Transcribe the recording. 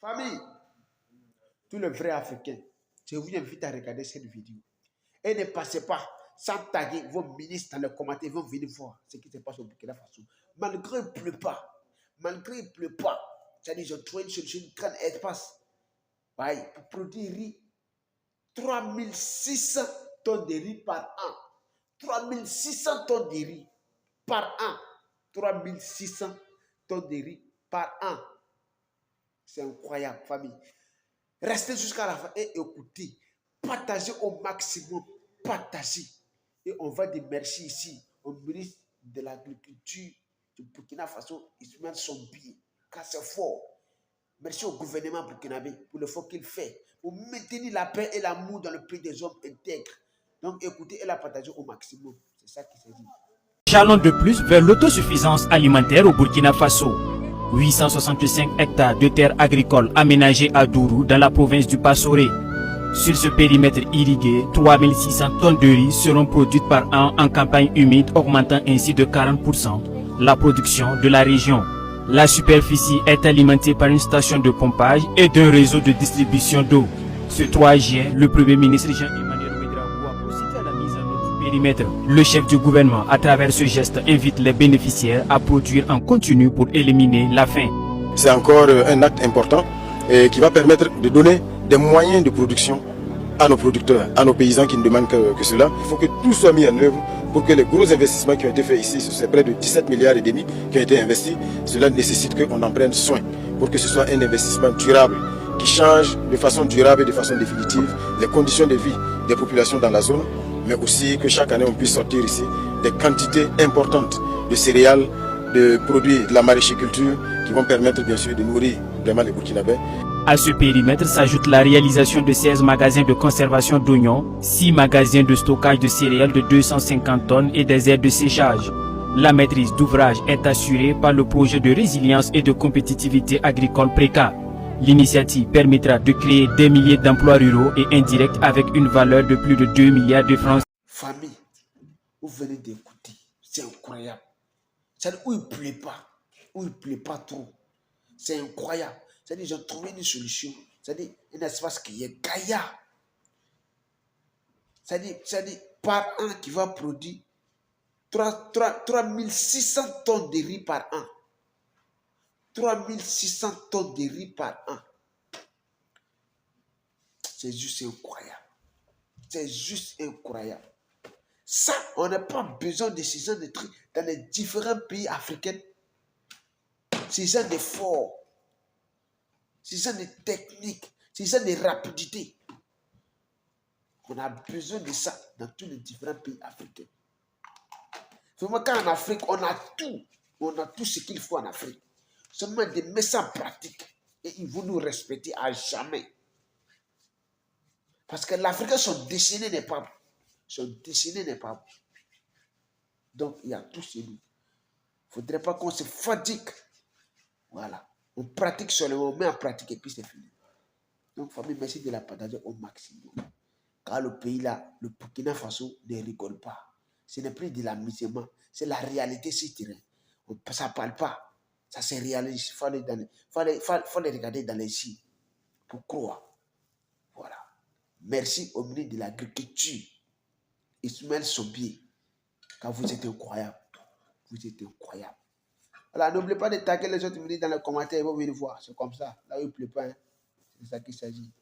Famille, tous les vrais Africains, je vous invite à regarder cette vidéo. Et ne passez pas sans taguer vos ministres dans les commentaires, ils vont venir voir ce qui se passe au Burkina Faso. Malgré il ne pleut pas, c'est-à-dire j'ai trouvé une solution, une grande espace. Ouais, pour produire riz, 3600 tonnes de riz par an. 3600 tonnes de riz par an. 3600 tonnes de riz par an. C'est incroyable, famille. Restez jusqu'à la fin et écoutez. Partagez au maximum. Partagez. Et on va dire merci ici au ministre de l'Agriculture du Burkina Faso, Ismaël Sombi, car c'est fort. Merci au gouvernement burkinabé pour le fort qu'il fait, pour maintenir la paix et l'amour dans le pays des hommes intègres. Donc écoutez et la partagez au maximum. C'est ça qui s'est dit. Jalons de plus vers l'autosuffisance alimentaire au Burkina Faso. 865 hectares de terres agricoles aménagées à Dourou dans la province du Passoré. Sur ce périmètre irrigué, 3600 tonnes de riz seront produites par an en campagne humide, augmentant ainsi de 40% la production de la région. La superficie est alimentée par une station de pompage et d'un réseau de distribution d'eau. Ce 3 juin, le Premier ministre Jean-Emmanuel Ouédraogo a procédé à la mise en œuvre du périmètre. Le chef du gouvernement, à travers ce geste, invite les bénéficiaires à produire en continu pour éliminer la faim. C'est encore un acte important qui va permettre de donner des moyens de production à nos producteurs, à nos paysans qui ne demandent que cela. Il faut que tout soit mis en œuvre pour que les gros investissements qui ont été faits ici, c'est près de 17 milliards et demi qui ont été investis, cela nécessite qu'on en prenne soin pour que ce soit un investissement durable qui change de façon durable et de façon définitive les conditions de vie des populations dans la zone, mais aussi que chaque année on puisse sortir ici des quantités importantes de céréales, de produits de la maraîchiculture qui vont permettre bien sûr de nourrir vraiment les Burkinabés. À ce périmètre s'ajoute la réalisation de 16 magasins de conservation d'oignons, 6 magasins de stockage de céréales de 250 tonnes et des aires de séchage. La maîtrise d'ouvrage est assurée par le projet de résilience et de compétitivité agricole PRECA. L'initiative permettra de créer des milliers d'emplois ruraux et indirects avec une valeur de plus de 2 milliards de francs. Famille, vous venez d'écouter, c'est incroyable. C'est-à-dire où il ne pleut pas trop. C'est incroyable. C'est-à-dire j'ai trouvé une solution. C'est-à-dire un espace qui est Gaïa. C'est-à-dire par an qui va produire 3600 tonnes de riz par an. 3600 tonnes de riz par an. C'est juste incroyable. C'est juste incroyable. Ça, on n'a pas besoin de ces gens de trucs dans les différents pays africains. Ces gens d'efforts. Ces gens de technique. Ces gens de rapidité. On a besoin de ça dans tous les différents pays africains. Vraiment, quand en Afrique, on a tout. On a tout ce qu'il faut en Afrique. Seulement de mettre ça en pratique. Et ils vont nous respecter à jamais. Parce que l'Africain, son destinée n'est pas bon. Son destinée n'est pas bon. Donc, il y a tout chez nous. Il ne faudrait pas qu'on se fatigue. Voilà. On pratique seulement, on met en pratique et puis c'est fini. Donc, famille, merci de la partager au maximum. Car le pays là, le Burkina Faso ne rigole pas. Ce n'est plus de l'amusement, c'est la réalité sur le terrain. Ça ne parle pas, ça se réalise. Il faut les regarder dans les yeux pour croire. Voilà. Merci au ministre de l'Agriculture, Ismaël Sombi, car vous êtes incroyable. Vous êtes incroyable. Voilà, n'oubliez pas de taguer les autres ministres dans les commentaires, ils vont venir voir. C'est comme ça. Là où il ne pleut pas, hein. C'est ça qu'il s'agit.